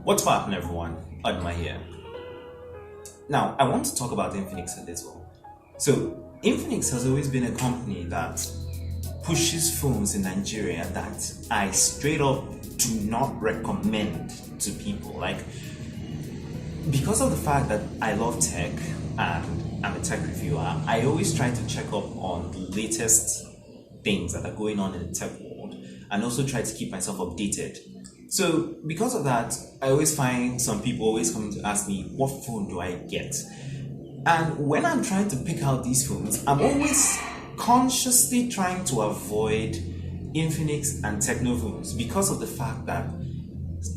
What's poppin', everyone? Adma here. Now, I want to talk about Infinix a little. So, Infinix has always been a company that pushes phones in Nigeria that I straight up do not recommend to people. Because of the fact that I love tech and I'm a tech reviewer, I always try to check up on the latest things that are going on in the tech world and also try to keep myself updated. So because of that, I always find some people always coming to ask me, what phone do I get? And when I'm trying to pick out these phones, I'm always consciously trying to avoid Infinix and Techno phones because of the fact that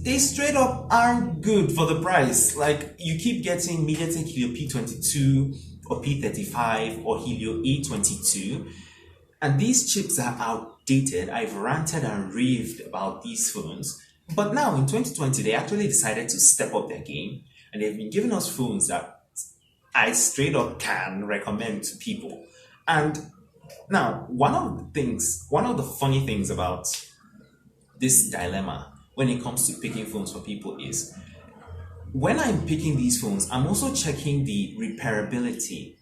they straight up aren't good for the price. Like, you keep getting MediaTek Helio P22 or P35 or Helio A22, and these chips are outdated. I've ranted and raved about these phones, but now in 2020 they actually decided to step up their game, and they've been giving us phones that I straight up can recommend to people. And now, one of the funny things about this dilemma when it comes to picking phones for people is when I'm picking these phones, I'm also checking the repairability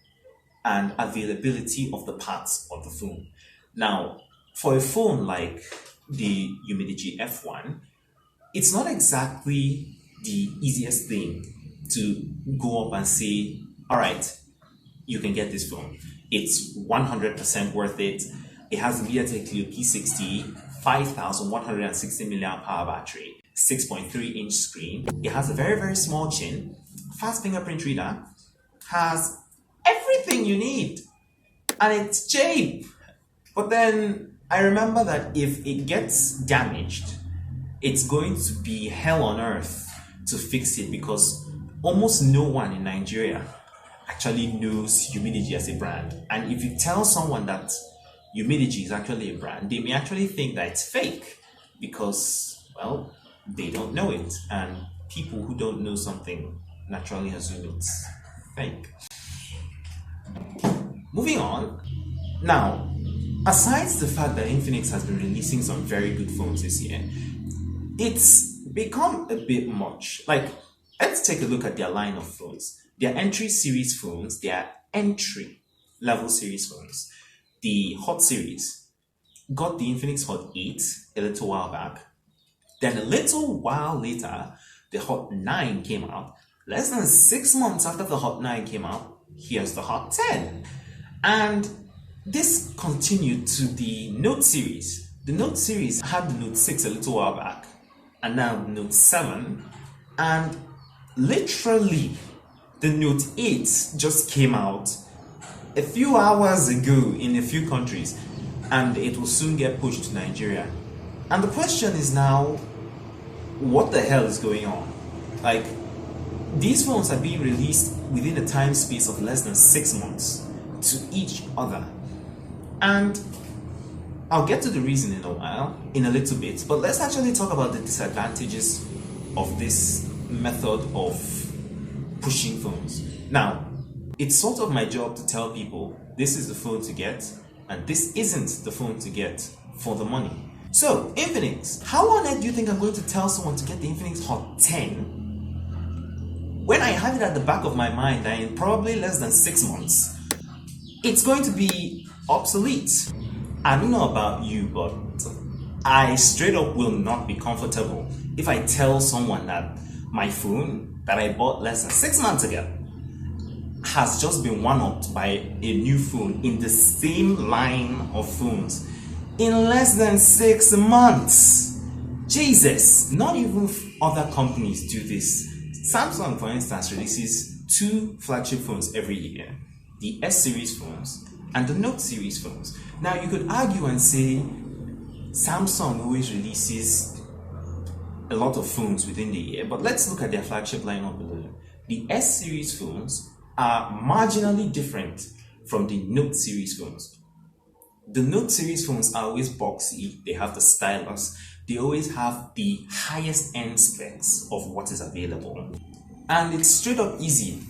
and availability of the parts of the phone. Now, for a phone like the Umidigi F1, it's not exactly the easiest thing to go up and say, all right, you can get this phone. It's 100% worth it. It has the MediaTek Helio P60, 5160 milliamp hour battery, 6.3-inch screen. It has a very, very small chin, fast fingerprint reader, has everything you need, and it's cheap. But then I remember that if it gets damaged, it's going to be hell on earth to fix it because almost no one in Nigeria actually knows Umidigi as a brand. And if you tell someone that Umidigi is actually a brand, they may actually think that it's fake because, well, they don't know it. And people who don't know something naturally assume it's fake. Moving on. Now, aside the fact that Infinix has been releasing some very good phones this year, it's become a bit much. Let's take a look at their line of phones. Their entry series phones, their entry level series phones. The Hot series got the Infinix Hot 8 a little while back. Then a little while later, the Hot 9 came out. Less than 6 months after the Hot 9 came out, here's the Hot 10. And this continued to the Note series. The Note series had the Note 6 a little while back, and now the Note 7. And literally, the Note 8 just came out a few hours ago in a few countries, and it will soon get pushed to Nigeria. And the question is now, what the hell is going on? These phones are being released within a time space of less than 6 months to each other. And I'll get to the reason in a little bit, but let's actually talk about the disadvantages of this method of pushing phones. Now, it's sort of my job to tell people this is the phone to get and this isn't the phone to get for the money. So, Infinix, how on earth do you think I'm going to tell someone to get the Infinix Hot 10 when I have it at the back of my mind that in probably less than 6 months it's going to be obsolete? I don't know about you, but I straight up will not be comfortable if I tell someone that my phone that I bought less than 6 months ago has just been one-upped by a new phone in the same line of phones in less than 6 months. Jesus! Not even other companies do this. Samsung, for instance, releases 2 flagship phones every year. The S series phones and the Note series phones. Now, you could argue and say Samsung always releases a lot of phones within the year, but let's look at their flagship lineup below. The S series phones are marginally different from the Note series phones. The Note series phones are always boxy, they have the stylus, they always have the highest end specs of what is available. And it's straight up easy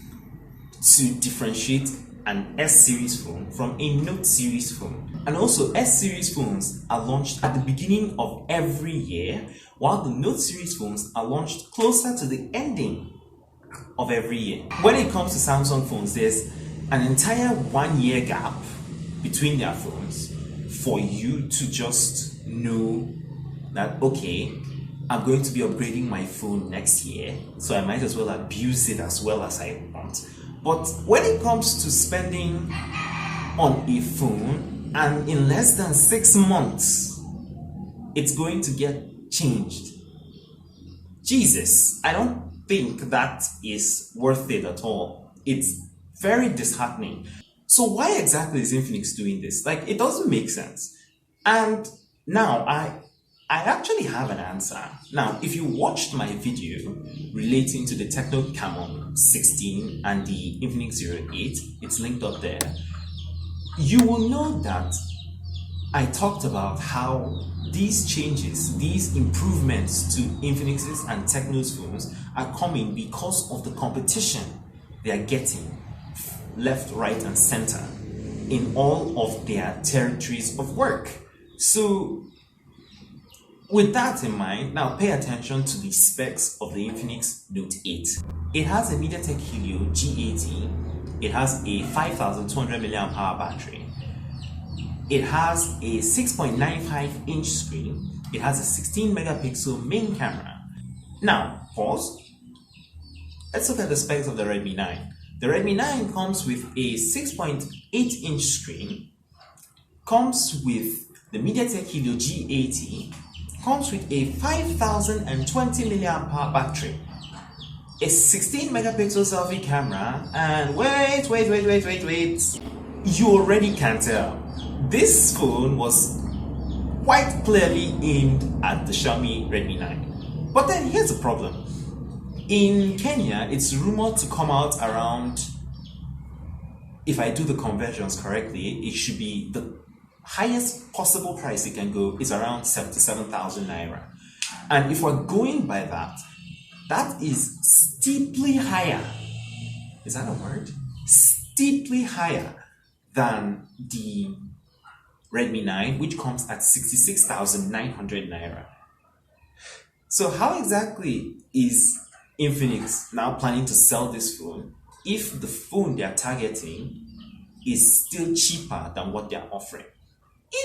to differentiate an S series phone from a Note series phone. And also, S series phones are launched at the beginning of every year, while the Note series phones are launched closer to the ending of every year. When it comes to Samsung phones, there's an entire 1 year gap between their phones for you to just know that, okay, I'm going to be upgrading my phone next year, so I might as well abuse it as well as I want. But when it comes to spending on a phone, and in less than 6 months, it's going to get changed, Jesus, I don't think that is worth it at all. It's very disheartening. So why exactly is Infinix doing this? Like, it doesn't make sense. And now I actually have an answer. Now, if you watched my video relating to the Techno Camon 16 and the Infinix Zero 8, it's linked up there, you will know that I talked about how these changes, these improvements to Infinix's and Tecno's phones are coming because of the competition they are getting left, right, and center in all of their territories of work. So, with that in mind, now pay attention to the specs of the Infinix Note 8. It has a MediaTek Helio G80. It has a 5200 mAh battery. It has a 6.95 inch screen. It has a 16 megapixel main camera. Now, pause. Let's look at the specs of the Redmi 9. The Redmi 9 comes with a 6.8 inch screen, comes with the MediaTek Helio G80, comes with a 5020 mAh battery, a 16 megapixel selfie camera, and wait, you already can tell. This phone was quite clearly aimed at the Xiaomi Redmi 9. But then here's the problem. In Kenya, it's rumored to come out around, if I do the conversions correctly, it should be the highest possible price it can go is around 77,000 naira. And if we're going by that, that is steeply higher. Is that a word? Steeply higher than the Redmi 9, which comes at 66,900 naira. So how exactly is Infinix now planning to sell this phone if the phone they're targeting is still cheaper than what they're offering?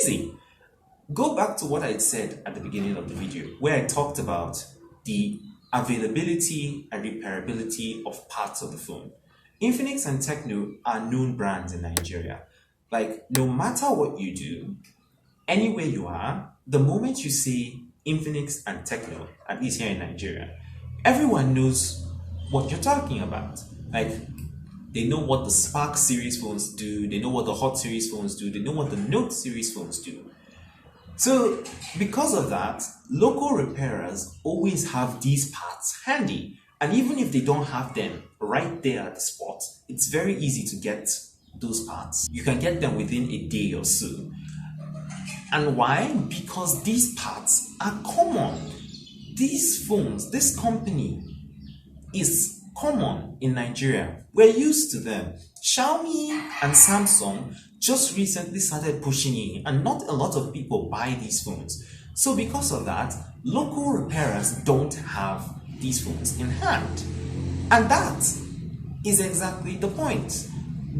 Easy. Go back to what I said at the beginning of the video, where I talked about the availability and repairability of parts of the phone. Infinix and Tecno are known brands in Nigeria. Like, no matter what you do, anywhere you are, the moment you say Infinix and Tecno, at least here in Nigeria, everyone knows what you're talking about. Like, they know what the Spark series phones do, they know what the Hot series phones do, they know what the Note series phones do. So, because of that, local repairers always have these parts handy. And even if they don't have them right there at the spot, it's very easy to get those parts. You can get them within a day or so. And why? Because these parts are common. These phones, this company is common in Nigeria. We're used to them. Xiaomi and Samsung just recently started pushing in, and not a lot of people buy these phones. So because of that, local repairers don't have these phones in hand. And that is exactly the point.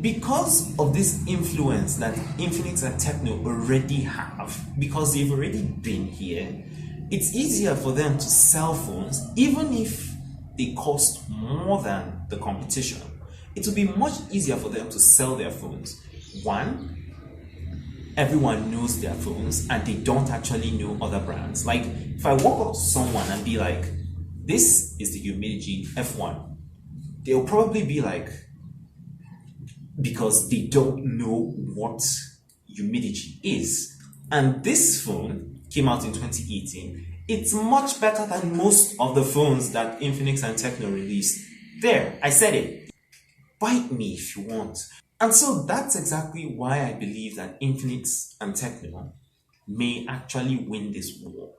Because of this influence that Infinix and Tecno already have, because they've already been here, it's easier for them to sell phones even if they cost more than the competition. It will be much easier for them to sell their phones. One, everyone knows their phones and they don't actually know other brands. Like, if I walk up to someone and be like, this is the Humidigi F1, they'll probably be like, because they don't know what Humidigi is. And this phone came out in 2018. It's much better than most of the phones that Infinix and Tecno released. There, I said it. Bite me if you want. And so that's exactly why I believe that Infinix and Tecno may actually win this war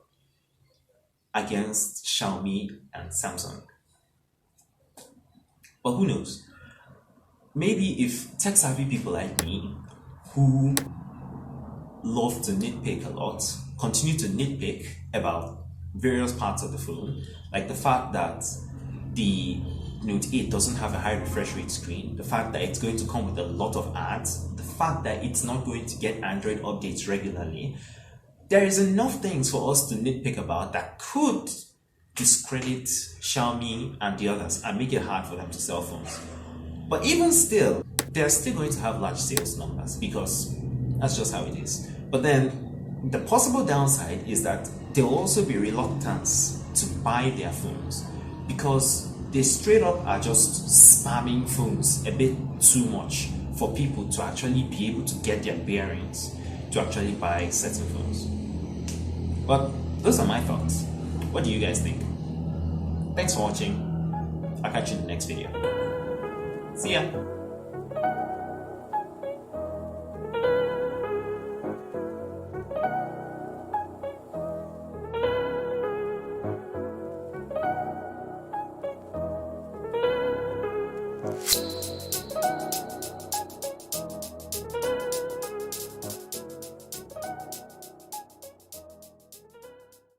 against Xiaomi and Samsung. But who knows? maybe if tech savvy people like me who love to nitpick a lot continue to nitpick about various parts of the phone, like the fact that the Note 8 doesn't have a high refresh rate screen, the fact that it's going to come with a lot of ads, the fact that it's not going to get Android updates regularly. There is enough things for us to nitpick about that could discredit Xiaomi and the others and make it hard for them to sell phones. But even still, they're still going to have large sales numbers because that's just how it is. But then the possible downside is that there will also be reluctance to buy their phones because they straight up are just spamming phones a bit too much for people to actually be able to get their bearings to actually buy certain phones. But those are my thoughts. What do you guys think? Thanks for watching. I'll catch you in the next video. See ya!